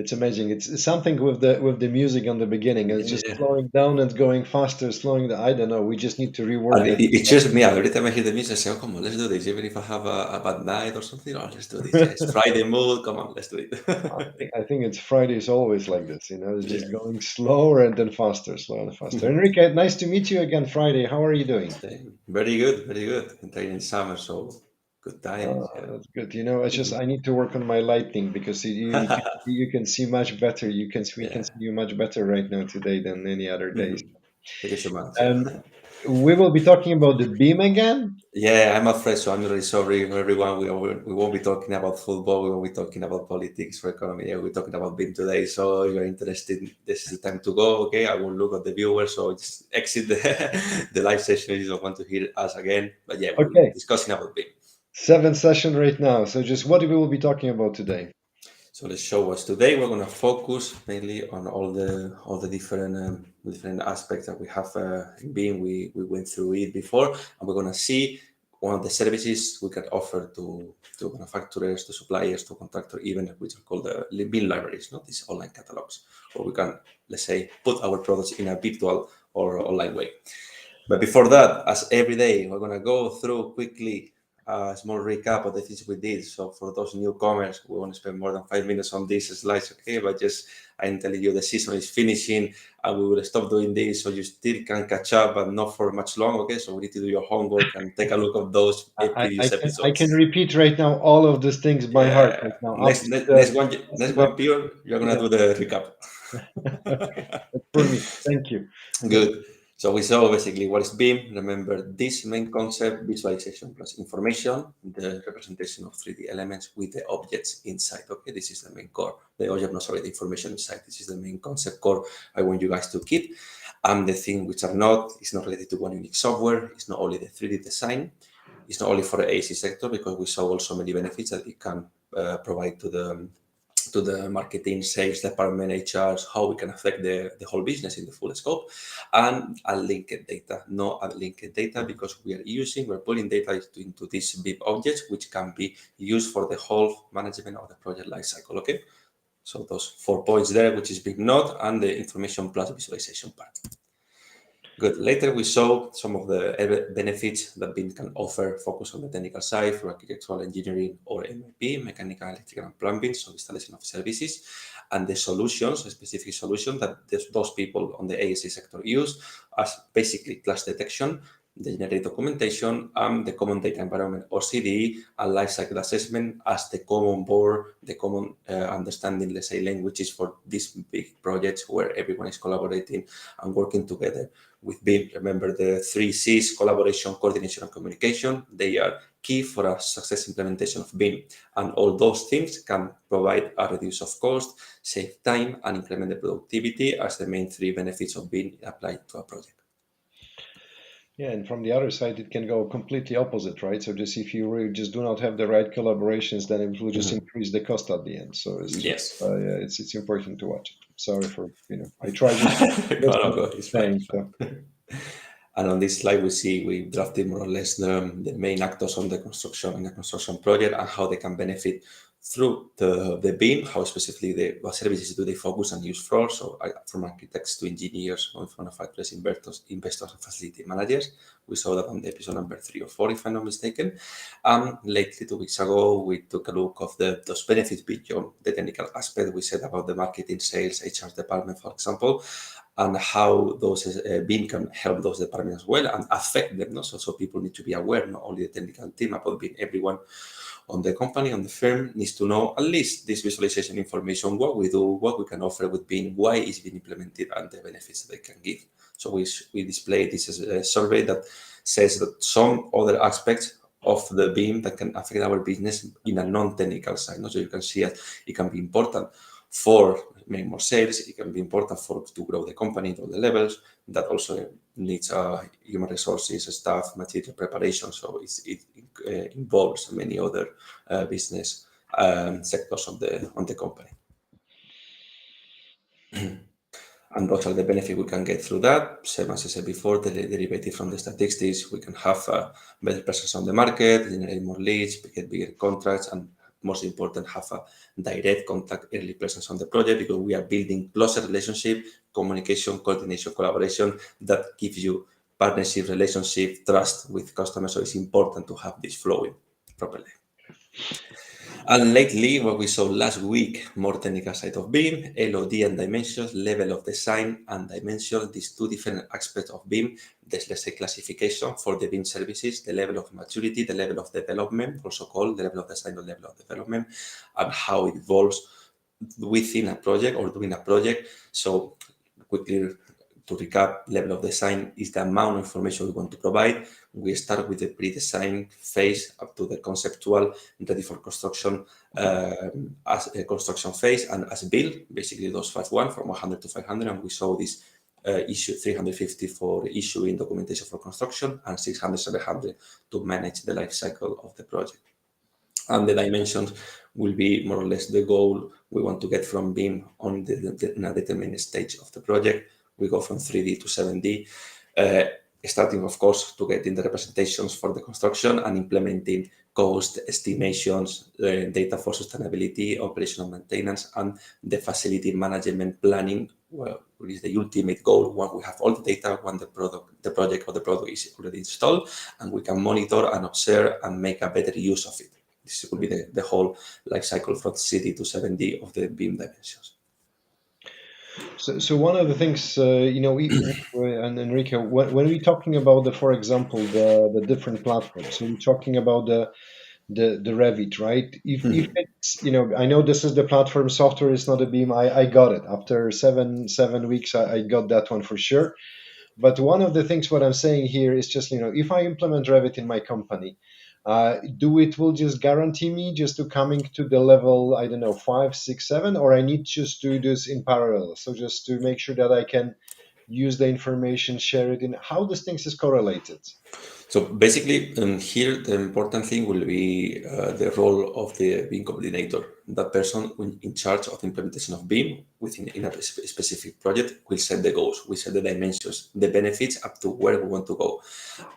It's amazing. It's something with the music on the beginning. It's just Yeah. slowing down and going faster, slowing down. I don't know. We just need to rework And that. it cheers me up. Every time I hear the music, I say, oh, come on, let's do this. Even if I have a bad night or something, oh, let's do this. Yes, Friday mood, come on, let's do it. I think it's Fridays always like this, you know, it's Yeah, just going slower and then faster, slower and faster. Enrique, nice to meet you again Friday. How are you doing? same. Very good, very good. Entering summer, so good times. Yeah. That's good. You know, it's just I need to work on my lighting because you can see much better. We can Yeah. see you much better right now today than any other days. Mhm. Thank you so much. Yeah. Um, we will be talking about the beam again. Yeah, I'm afraid so. I'm really sorry for everyone. We won't be talking about football. We won't be talking about politics or economy. Yeah, we're talking about BIM today. So if you're interested, this is the time to go. Okay, I will look at the viewers. So just exit the live session if you don't want to hear us again. But yeah, we will be Okay, discussing about BIM. seventh session right now. So just what we will be talking about today. So let's show us today. We're going to focus mainly on all the different aspects that we have in BIM. We went through it before, and we're going to see one of the services we can offer to manufacturers, to suppliers, to contractors, even which are called the BIM libraries, not these online catalogs, where we can, let's say, put our products in a virtual or online way. But before that, as every day, we're going to go through quickly a small recap of the things we did. So for those newcomers, we won't spend more than 5 minutes on these slides, okay? But just I'm telling you the season is finishing and we will stop doing this so you still can catch up, but not for much long, okay? So we need to do your homework and take a look at those I previous can episodes. repeat right now all of these things by heart Yeah. right now up Next, to next, the next one, up next to the one, Pure, you're gonna yeah. do the recap. Okay, that's for me. Thank you. Good. Good. So we saw basically what is BIM. Remember this main concept, visualization plus information, the representation of 3D elements with the objects inside. Okay, this is the main core. The object, no, sorry, the information inside. This is the main concept core I want you guys to keep. And the thing which are not, is not related to one unique software. It's not only the 3D design. It's not only for the AC sector because we saw also many benefits that it can provide to the marketing, sales department, HRs, how we can affect the whole business in the full scope, and unlinked data. No unlinked data because we're pulling data into these big objects, which can be used for the whole management of the project lifecycle. Okay, so those 4 points there, which is big node, and the information plus visualization part. Good. Later, we saw some of the benefits that BIM can offer, focus on the technical side for architectural engineering or MEP, mechanical, electrical, and plumbing, so installation of services, and the solutions, a specific solution that those people on the ASC sector use as basically clash detection, the generic documentation, and the common data environment or CDE, and lifecycle assessment as the common board, the common understanding, let's say, languages for these big projects where everyone is collaborating and working together with BIM. Remember the 3 C's: collaboration, coordination, and communication. They are key for a success implementation of BIM. And all those things can provide a reduce of cost, save time, and increment the productivity as the main 3 benefits of BIM applied to a project. Yeah, and from the other side, it can go completely opposite, right? So just if you really just do not have the right collaborations, then it will just Mhm. increase the cost at the end. So it's just Yes. yeah, it's important to watch it. Sorry for I try Go just on, what go. I'm It's fine. saying. It's fine. And on this slide, we see we drafted more or less the main actors on the construction and the construction project and how they can benefit through the BIM, how specifically what services do they focus and use for. So from architects to engineers, from manufacturers, investors, and facility managers. We saw that on the episode number 3 or 4, if I'm not mistaken. Lately, 2 weeks ago, we took a look of those benefits beyond the technical aspect. We said about the marketing, sales, HR department, for example, and how those BIM can help those departments as well and affect them. No? So people need to be aware, not only the technical team about BIM, everyone on the company, on the firm needs to know at least this visualization information, what we do, what we can offer with BIM, why is being implemented, and the benefits they can give. So we display this as a survey that says that some other aspects of the BIM that can affect our business in a non-technical side. No? So you can see it can be important for making more sales. It can be important to grow the company to the levels. That also needs human resources, staff, material preparation. So it involves many other business sectors on the company. And those are the benefits we can get through that. Same as I said before, the derivative from the statistics, we can have better presence on the market, generate more leads, get bigger contracts, and most important, have a direct contact, early presence on the project, because we are building closer relationship, communication, coordination, collaboration that gives you partnership, relationship, trust with customers. So it's important to have this flowing properly. And lately, what we saw last week, more technical side of BIM, LOD and dimensions, level of design and dimension, these two different aspects of BIM. There's, let's say, classification for the BIM services, the level of maturity, the level of development, also called the level of design or level of development, and how it evolves within a project or during a project. So quickly, to recap, level of design is the amount of information we want to provide. We start with the pre-design phase up to the conceptual, ready for construction, as a construction phase, and as built, basically those first one from 100 to 500. And we saw this issue 350 for issuing documentation for construction and 600, 700 to manage the life cycle of the project. And the dimensions will be more or less the goal we want to get from BIM on in a determined stage of the project. We go from 3D to 7D, starting, of course, to getting the representations for the construction and implementing cost estimations, data for sustainability, operational maintenance, and the facility management planning, which is the ultimate goal when we have all the data, when the project or the product is already installed, and we can monitor and observe and make a better use of it. This will be the whole life cycle from 3D to 7D of the BIM dimensions. So one of the things, and Enrique, when we're talking about for example, the different platforms, so we're talking about the Revit, right? If it's, I know this is the platform software, it's not a BIM. I got it after seven weeks. I got that one for sure. But one of the things what I'm saying here is just, if I implement Revit in my company, it will just guarantee me just to coming to the level, I don't know, 5, 6, 7, or I need just to do this in parallel. So just to make sure that I can use the information, share it in how these things is correlated. So basically, here the important thing will be the role of the BIM coordinator. That person in charge of the implementation of BIM in a specific project will set the goals, will set the dimensions, the benefits up to where we want to go.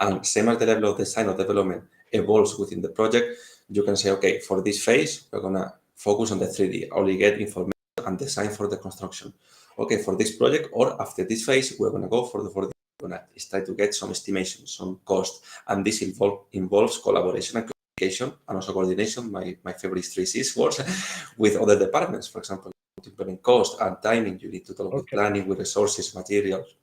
And same as the level of design or development evolves within the project, you can say, okay, for this phase, we're going to focus on the 3D, only get information and design for the construction. Okay, for this project or after this phase, we're going to go for the 4D. Going to try to get some estimation, some cost, and this involves collaboration and communication and also coordination. My favorite 3Cs words with other departments. For example, to implement cost and timing, you need to talk with planning, with resources, materials.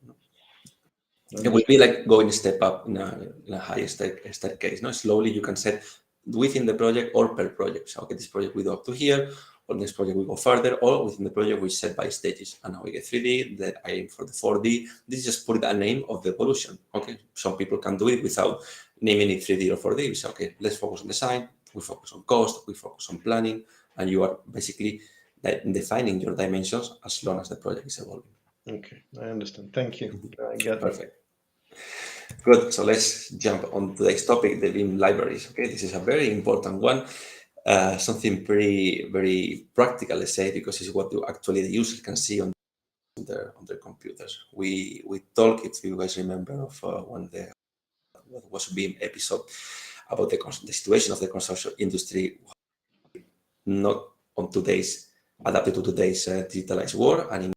It will be like going step up in a higher staircase. No, slowly you can set within the project or per project. So okay, this project we go up to here. On this project, we go further, or within the project, we set by stages. And now we get 3D, then I aim for the 4D. This is just put a name of the evolution. Okay, some people can do it without naming it 3D or 4D. We say, okay, let's focus on design, we focus on cost, we focus on planning, and you are basically defining your dimensions as long as the project is evolving. Okay, I understand. Thank you. I get Perfect. Good. So let's jump on today's topic, the BIM libraries. Okay, this is a very important one. Something very practical, let's say, because it's what actually the user can see on their computers. We talk, if you guys remember, of one what was BIM episode about the situation of the construction industry, not on today's adapted to today's digitalized world, and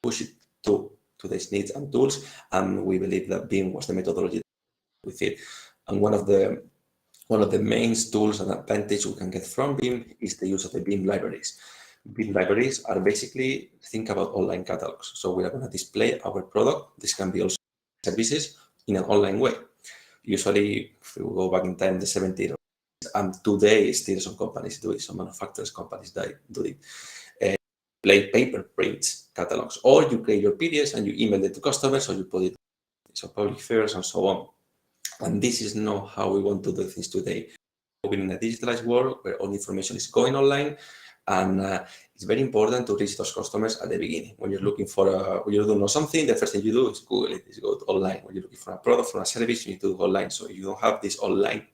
push it to today's needs and tools. And we believe that BIM was the methodology with it. And one of the main tools and advantage we can get from BIM is the use of the BIM libraries. BIM libraries are basically, think about online catalogs. So we are going to display our product. This can be also services in an online way. Usually, if we go back in time, the 70s, and today still some companies do it, some manufacturers companies do it. Play paper prints catalogs, or you create your PDFs and you email it to customers, or you put it in public fairs and so on. And this is not how we want to do things today. We're in a digitalized world where all information is going online, and it's very important to reach those customers at the beginning. When you're looking for when you don't know something, the first thing you do is Google it, is go online. When you're looking for a product, for a service, you need to go online. So if you don't have this online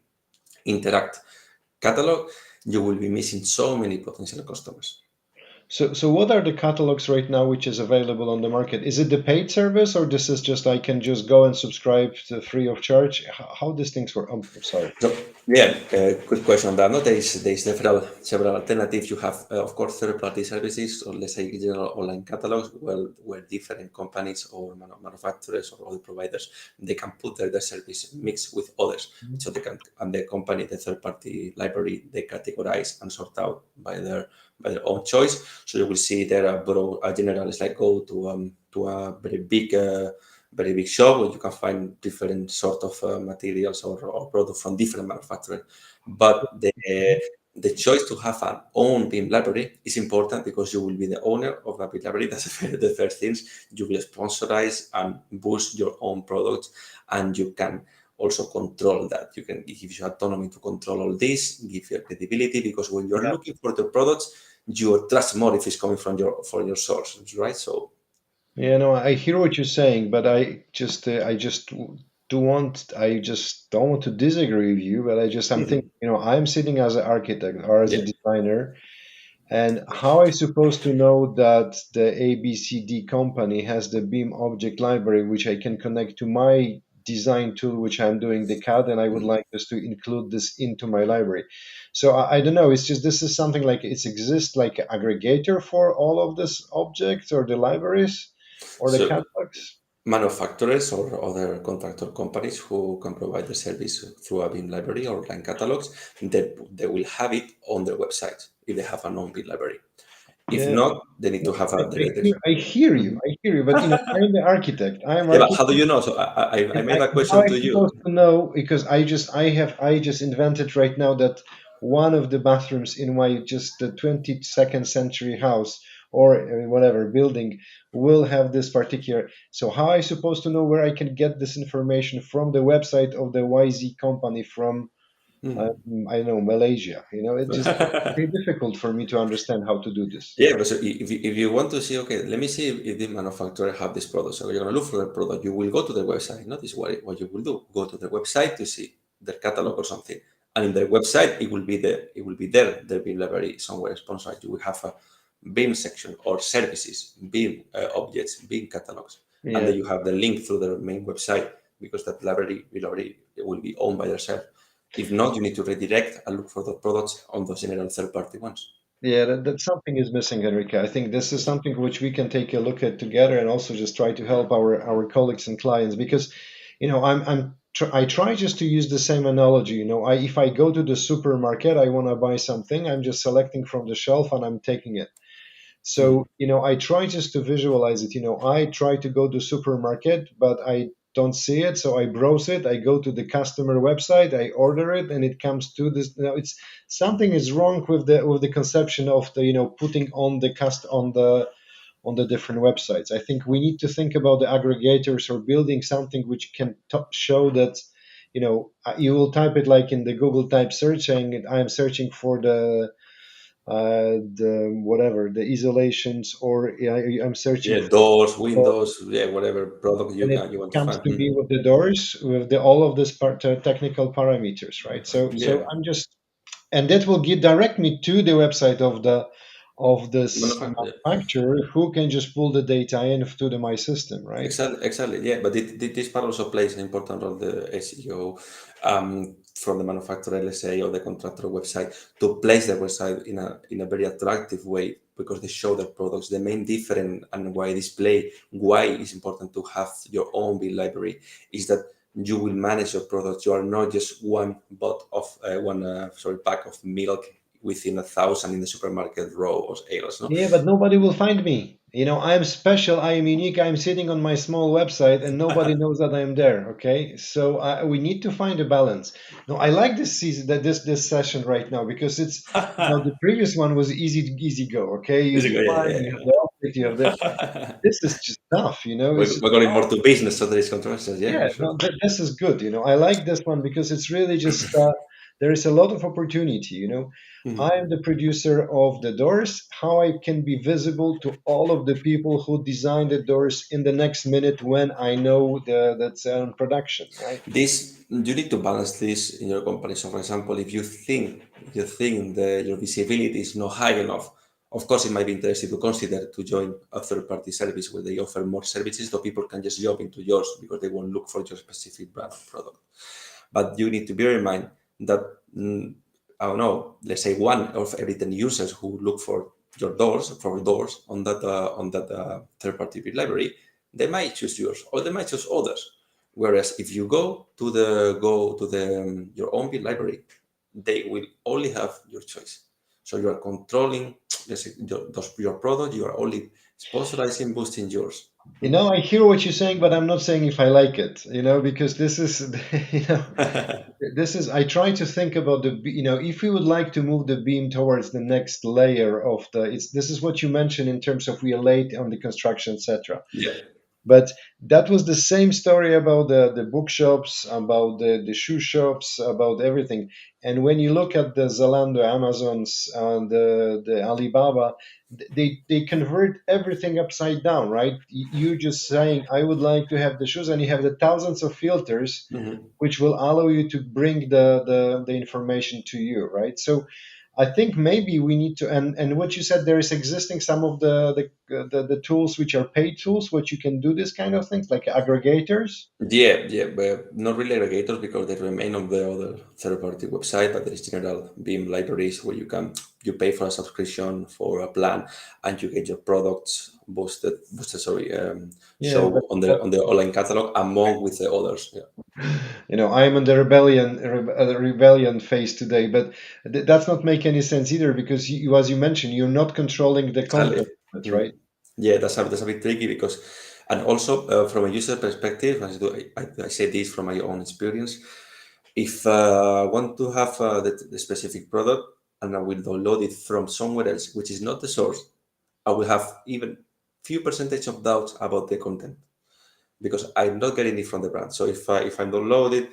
interact catalog, you will be missing so many potential customers. So what are the catalogs right now which is available on the market? Is it the paid service or this is just I can just go and subscribe to free of charge? How these things work? I'm sorry. So yeah, good question on that. No, there is several alternatives. You have, of course, third-party services, or let's say general online catalogs, where different companies or manufacturers or other providers they can put their service mix with others. So they can, and the company, the third-party library, they categorize and sort out by their own choice. So you will see there are a general is like go to a very big shop where you can find different sort of materials or products from different manufacturers. But the choice to have an own BIM library is important because you will be the owner of that BIM library. That's the first things. You will sponsorize and boost your own products, and you can also control that. You can give you autonomy to control all this, give you credibility, because when you're Yeah. looking for the products, you trust more if it's coming from your source, right? So Yeah, no, I hear what you're saying, but I just don't want to disagree with you, but I'm thinking, mhm. I'm sitting as an architect or as a Yeah. designer, and how I supposed to know that the ABCD company has the Beam object library, which I can connect to my design tool, which I'm doing the CAD, and I would Mm. like just to include this into my library. So I don't know. It's just this is something like it exists like an aggregator for all of these objects or the libraries or the So catalogs. manufacturers or other contractor companies who can provide the service through a BIM library or line catalogs, they will have it on their website if they have a known BIM library. If Yeah, not, they need to have I, a I direct. hear, I hear you. Mhm. I hear you. But I'm the architect. I'm Yeah, but how do architect. you know? So I And made a how question I to you. supposed to know because I just invented right now that one of the bathrooms in my just the 22nd century house or whatever building will have this particular. So how I supposed to know where I can get this information from the website of the YZ company from Hmm. I don't know Malaysia? It's just very difficult for me to understand how to do this. Yeah, but so if you want to see, okay, let me see if the manufacturer have this product. So you're gonna look for the product. You will go to their website. Notice what you will do. Go to their website to see their catalog or something. And in their website, it will be there. Their BIM library somewhere sponsored. You will have a BIM section or services, BIM objects, BIM catalogs, and Yeah. then you have the link through their main website because that library will be owned by themselves. If not, you need to redirect and look for the products on those general third-party ones. Yeah, that something is missing, Enrique. I think this is something which we can take a look at together and also just try to help our colleagues and clients because, I try just to use the same analogy. If I go to the supermarket, I want to buy something, I'm just selecting from the shelf and I'm taking it. So, Mhm. I try just to visualize it. I try to go to supermarket, but I don't see it. So I browse it. I go to the customer website, I order it, and it comes to this. It's something is wrong with the conception of the, putting on the on the different websites. I think we need to think about the aggregators or building something which can show that, you will type it like in the Google type search saying I am searching for the whatever the isolations or I'm searching Yeah, for doors, windows, yeah, whatever product and you it can you want to comes find. to be Mhm. with the doors with the all of this technical parameters, right? So Yeah, I'm just and that will direct me to the website of this manufacturer. manufacturer who can just pull the data in to my system, right? Exactly, exactly. Yeah, but this part also plays an important role, the SEO from the manufacturer, let's say, or the contractor website, to place the website in a very attractive way because they show their products. The main difference and why it's important to have your own bill library is that you will manage your products. You are not just one pack of milk within 1,000 in the supermarket row or aisles, no? Yeah, but nobody will find me. I'm special, I am unique, I'm sitting on my small website and nobody knows that I'm there, okay? So we need to find a balance. No, I like this season, that this session right now because it's, the previous one was easy go, okay? You Is it- Yeah, define, yeah, you have the object, you have the, yeah. this is just tough, it's just, We're going more to business, so there is controversies. Yeah, yeah, for sure. no, this is good. I like this one because it's really just there is a lot of opportunity. I Mhm. am the producer of the doors. How I can be visible to all of the people who design the doors in the next minute when I know that's on production, right? This you need to balance this in your company. So, for example, if you think your visibility is not high enough, Of course, it might be interesting to consider to join a third-party service where they offer more services, so people can just jump into yours because they won't look for your specific brand or product. But you need to bear in mind that I don't know, let's say one of every 10 users who look for your doors on that third-party bid library, they might choose yours or they might choose others. Whereas if you go to the your own bid library, they will only have your choice. So you are controlling let's say, your product. You are only sponsorizing, boosting yours. I hear what you're saying, but I'm not saying if I like it, because this is, I try to think about if we would like to move the beam towards the next layer of this is what you mentioned in terms of we are late on the construction, etc. Yeah. But that was the same story about the bookshops, about the shoe shops, about everything. And when you look at the Zalando, Amazons, and the Alibaba, they convert everything upside down, right? You just saying, I would like to have the shoes, and you have the thousands of filters Mhm. which will allow you to bring the information to you, right? So I think maybe we need to, and what you said, there is existing some of the tools which are paid tools, which you can do this kind of things like aggregators. Yeah, yeah, but not really aggregators because they remain on the other third-party website. But there is general BIM libraries where you pay for a subscription for a plan, and you get your products boosted. Sorry, Yeah, show on the online catalog among with the others. Yeah, I'm in the rebellion phase today, but that's not make any sense either because as you mentioned, you're not controlling the exactly. content of it, Mm. right? Yeah, that's a bit tricky because, and also from a user perspective, as I say this from my own experience. If I want to have the specific product and I will download it from somewhere else, which is not the source, I will have even few percentage of doubts about the content because I'm not getting it from the brand. So if I'm downloaded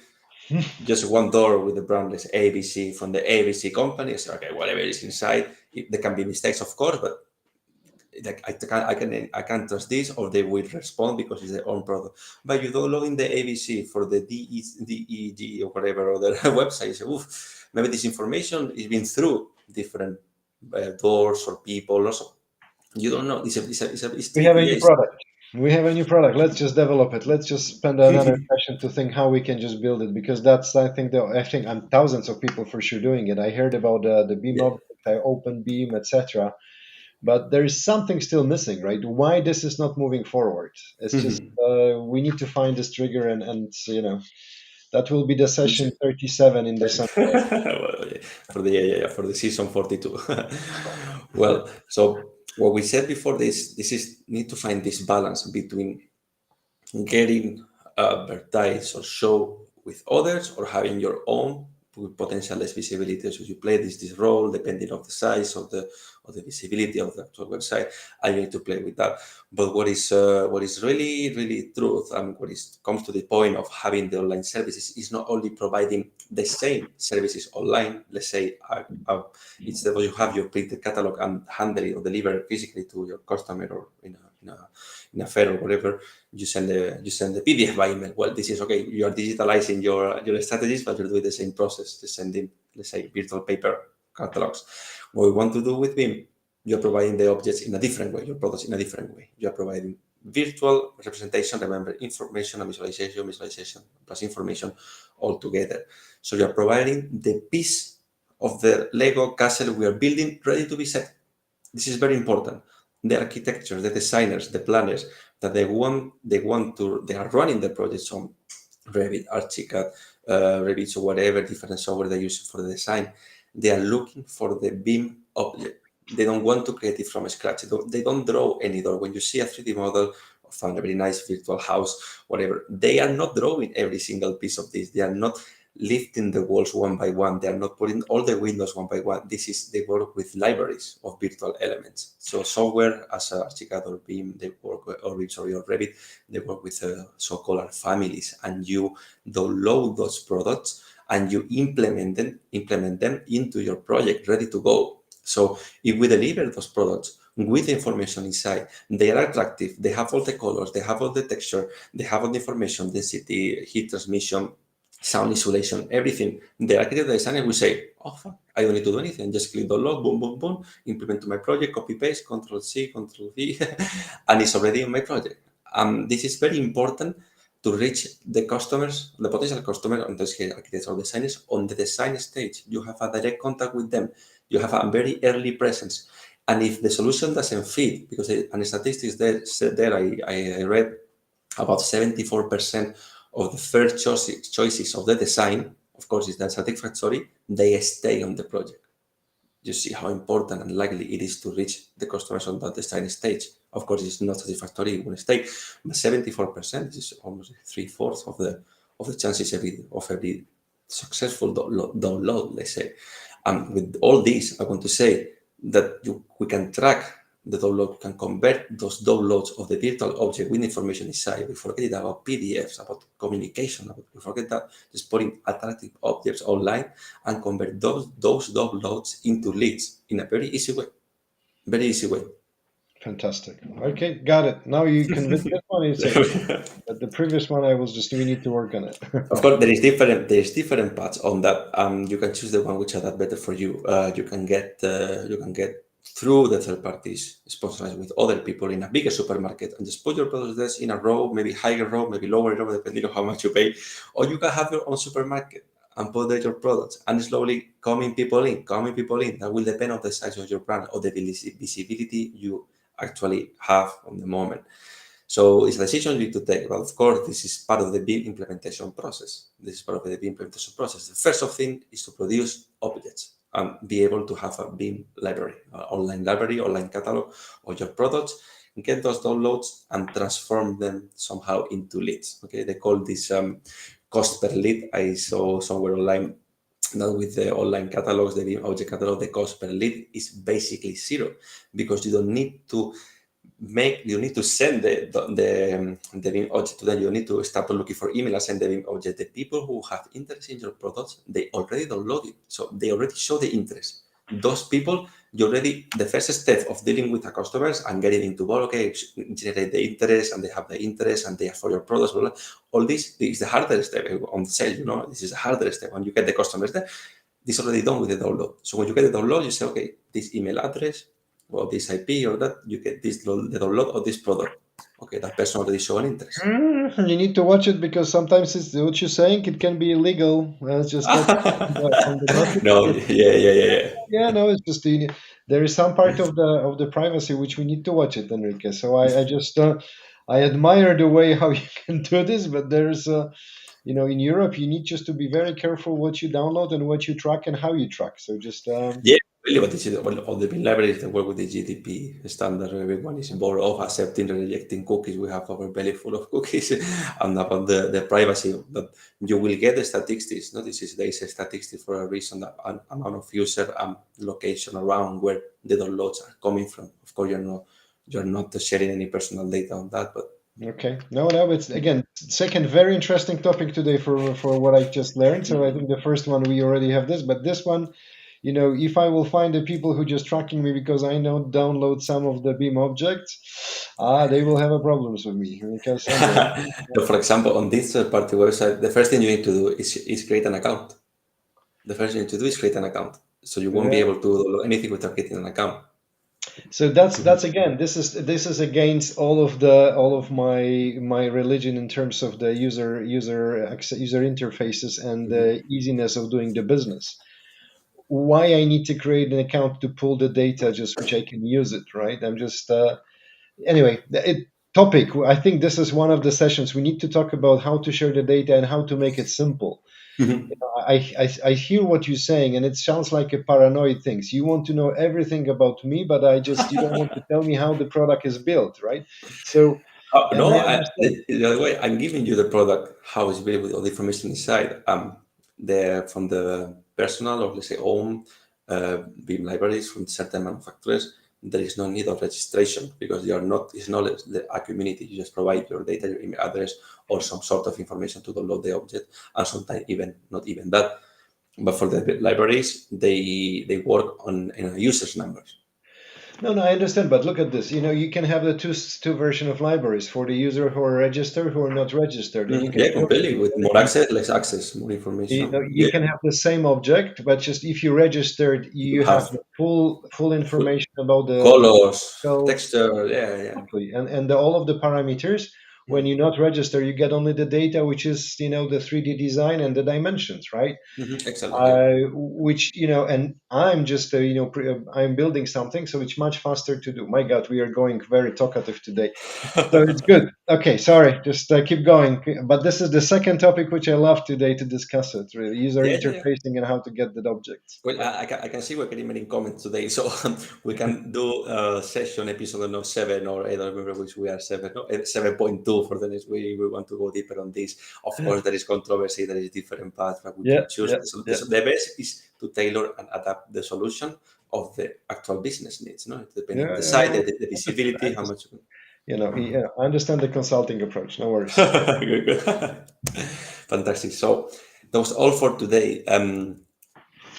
just one door with the brand, let's say ABC from the ABC company, I say, okay, whatever is inside, there can be mistakes, of course, but like I can trust this or they will respond because it's their own product. But you download in the ABC for the DEG or whatever other website, you say, oof, maybe this information is been through different doors or people also. You don't know. It's We have a tricky. new Yes. product. We have a new product. Let's just develop it. Let's just spend another session to think how we can just build it because that's I think I'm thousands of people for sure doing it. I heard about the Beam Yeah. object, Open Beam, etc. But there is something still missing, right? Why this is not moving forward? It's just we need to find this trigger, and that will be the session 37 in December. Well, yeah, for the season 42. Well, so what we said before, this is need to find this balance between getting advertised or show with others or having your own with potential less visibility. So you play this role depending on the size of the visibility of the actual website, and you need to play with that. But what is really truth and what is comes to the point of having the online services is not only providing the same services online. Let's say instead of you have your printed catalog and handle it or deliver it physically to your customer or in a fair or whatever, you send the PDF by email. Well, this is okay. You are digitalizing your strategies, but you're doing the same process to sending, let's say, virtual paper catalogs. What we want to do with BIM, you're providing the objects in a different way, your products in a different way. You are providing virtual representation, remember, information and visualization plus information all together. So you are providing the piece of the Lego castle we are building ready to be set. This is very important. The architecture, the designers, the planners, that they are running the projects on Revit, Archicad, Revit, or whatever different software they use for the design. They are looking for the BIM object. They don't want to create it from scratch. They don't draw any door. When you see a 3D model of a very nice virtual house, whatever, they are not drawing every single piece of this. They are not lifting the walls one by one. They are not putting all the windows one by one. They work with libraries of virtual elements. So software as Archicad or BIM, they work or Revit, they work with so-called families, and you download those products and you implement them into your project ready to go. So if we deliver those products with information inside, they are attractive, they have all the colors, they have all the texture, they have all the information, density, heat transmission, sound insulation, everything. The architect, the designer will say, oh, fuck, I don't need to do anything. Just click download, boom, boom, boom, implement to my project, copy paste, control C, control V, and it's already on my project. This is very important to reach the customers, the potential customer, in this case, architects or designers, on the design stage. You have a direct contact with them. You have a very early presence. And if the solution doesn't fit, because and statistics there I read about 74% of the first choices of the design, of course, is that satisfactory, they stay on the project. You see how important and likely it is to reach the customers on that design stage. Of course, it's not satisfactory, it will stay, but 74% is almost three-fourths of the chances of every successful download, let's say. And with all this, I want to say that we can track the download, can convert those downloads of the virtual object with information inside. We forget it about PDFs, about communication. We forget that just putting attractive objects online and convert those downloads into leads in a very easy way. Very easy way. Fantastic. Okay, got it. Now you convinced this one. It's okay. But the previous one, we need to work on it. Of course, there is different paths on that. You can choose the one which are that better for you. You can get through the third parties sponsored with other people in a bigger supermarket and just put your products there in a row, maybe higher row, maybe lower row, depending on how much you pay. Or you can have your own supermarket and put there your products and slowly coming people in. That will depend on the size of your brand or the visibility you actually have on the moment. So it's a decision you need to take. But of course, this is part of the BIM implementation process. The first thing is to produce objects and be able to have a BIM library, online catalog of your products, get those downloads and transform them somehow into leads. Okay, they call this cost per lead. I saw somewhere online that with the online catalogs, the BIM object catalog, the cost per lead is basically zero because you don't need to send the BIM object to them. You need to start looking for email and send the BIM object. The people who have interest in your products, they already download it. So they already show the interest. Those people, the first step of dealing with the customers and getting into ball, okay, generate the interest and they have the interest and they ask for your products. Blah, blah. All this is the harder step on sale, this is the harder step. When you get the customers there, this is already done with the download. So when you get the download, you say, okay, this email address, or this IP or that, you get the download of this product. Okay, that person already show an interest. You need to watch it because sometimes it's what you're saying. It can be illegal. It's just not from the notice. No, yeah. Yeah, no, it's just there is some part of the privacy which we need to watch it, Enrique. So I just I admire the way how you can do this, but there's in Europe you need just to be very careful what you download and what you track and how you track. So just Yeah, really, but this is all the BIM libraries that work with the GDP standard. Everyone is involved of accepting and rejecting cookies. We have our belly full of cookies and about the privacy. But you will get the statistics. No, there is a statistic for a reason, that amount of user and location around where the downloads are coming from. Of course, you're not sharing any personal data on that, but okay. No, it's again second very interesting topic today for what I just learned. So I think the first one we already have this, but this one, if I will find the people who just tracking me because I know download some of the BIM objects, they will have a problems with me because anyway. So for example, on this third-party website, the first thing you need to do is create an account. The first thing you need to do is create an account. So you won't be Yeah. able to download anything without creating an account. So that's again this is against all of my religion in terms of the user interfaces and the easiness of doing the business. Why I need to create an account to pull the data just which I can use it, right? I'm just anyway. Topic. I think this is one of the sessions we need to talk about how to share the data and how to make it simple. I hear what you're saying, and it sounds like a paranoid thing. So you want to know everything about me, but you don't want to tell me how the product is built, right? So, Oh, and I no, understand. the other way, I'm giving you the product, how it's built with all the information inside. From the personal or let's say own BIM libraries from certain manufacturers, there is no need of registration because it's not a community. You just provide your data, your email address, or some sort of information to download the object, and sometimes not even that. But for the libraries, they work in a user's numbers. No, no, I understand, but look at this. You know, you can have the two version of libraries for the user who are registered, who are not registered, and you can Yeah, show completely. With more them. access, less access, more You know, information. you Yeah, can have the same object, but just if you registered, you you have have the full full information about the colors, so texture. Yeah, yeah. exactly, and all of the parameters. When Mm. you not register, you get only the data, which is the 3D design and the dimensions, right? Exactly. Yeah. Which and I'm just I'm building something, so it's much faster to do. My God, we are going very talkative today. So it's good. Okay, sorry, just keep going. But this is the second topic which I love today to discuss it, really, user Yeah, yeah, yeah. interfacing and how to get the objects. Well, Yeah, I can see we're getting many comments today, so we can do a session episode no 7 or I don't remember which we are 7, no, 7.2 for the next we want to go deeper on this. Of course, there is controversy, there is different paths that we yeah, can choose. yeah, yeah. The best is to tailor and adapt the solution of the actual business needs, no? Depending on Yeah, the yeah, site, yeah. the visibility, how much. Yeah, I understand the consulting approach. No worries. Good, good. Fantastic. So that was all for today.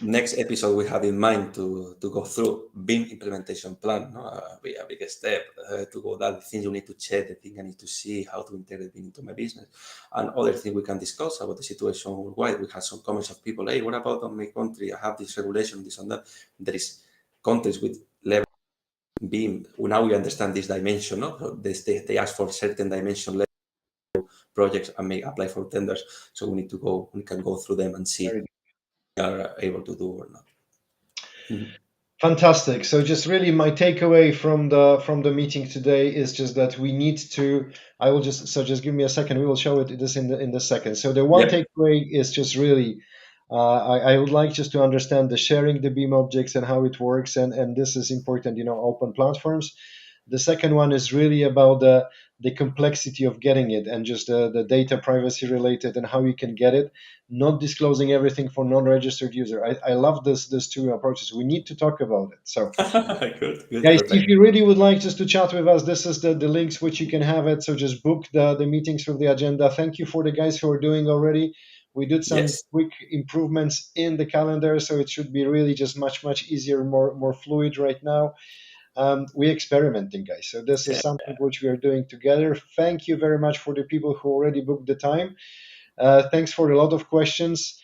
Next episode we have in mind to go through BIM implementation plan, no? Be a big step to go that the things you need to check, the thing I need to see, how to integrate BIM into my business, and other things we can discuss about the situation worldwide. We had some comments of people, hey, what about on my country? I have this regulation, this and that. There is countries with level BIM. Now we understand this dimension, no? So they ask for certain dimension level projects and may apply for tenders. So we can go through them and see if Very we are able to do or not. Mhm. fantastic. So just really my takeaway from the meeting today is just that we need to. I will just give me a second. We will show it this in the second. So the one Yep. takeaway is just really. I would like just to understand the sharing the beam objects and how it works, and this is important. Open platforms. The second one is really about the complexity of getting it and just the data privacy related and how you can get it, not disclosing everything for non-registered user. I love this two approaches. We need to talk about it. So Good, good, guys, if perfect. you really would like just to chat with us, this is the links which you can have it. So just book the meetings with the agenda. Thank you for the guys who are doing already. We did some Yes. quick improvements in the calendar, so it should be really just much easier, more fluid right now. We're experimenting, guys. So this is Yeah. something which we are doing together. Thank you very much for the people who already booked the time. Thanks for a lot of questions.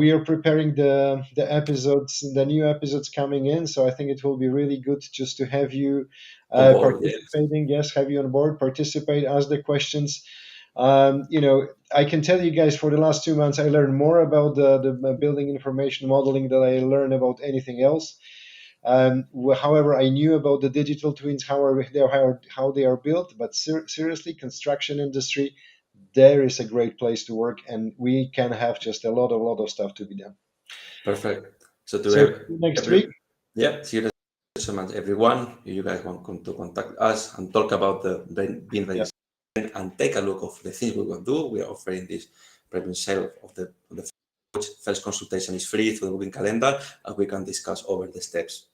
We are preparing the episodes, the new episodes coming in. So I think it will be really good just to have you On board. Yes. participating. Yes, have you on board, participate, ask the questions. I can tell you guys for the last 2 months, I learned more about the building information modeling than I learned about anything else. However, I knew about the digital twins, how they are built, but seriously, construction industry, there is a great place to work, and we can have just a lot of stuff to be done. Perfect. So to So see you next every week. yeah, see you so much, everyone. If you guys want to contact us and talk about the being Yeah, registered and take a look of the things we will do, we are offering this premium sale of the first consultation is free through the booking calendar, and we can discuss over the steps.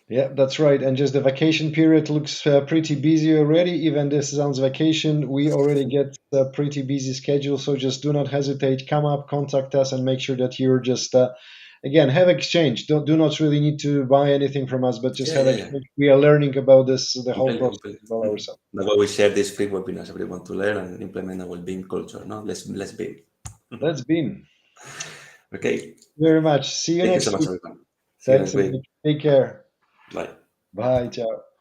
yeah, that's right. And just the vacation period looks pretty busy already. Even this sounds vacation, we already get a pretty busy schedule. So just do not hesitate. Come up, contact us, and make sure that you're just again have exchange. Do not really need to buy anything from us, but just Yeah, have yeah, yeah. exchange. We are learning about this the whole Completely, process completely. about ourselves. That's why we share these free webinars. Everyone to learn and implement our beam culture. No, let's be. Let's be. Okay. Very much. See you Thank you so next much, week. everyone. See you Thanks next a week. lot. Take care. Bye. Bye. Ciao.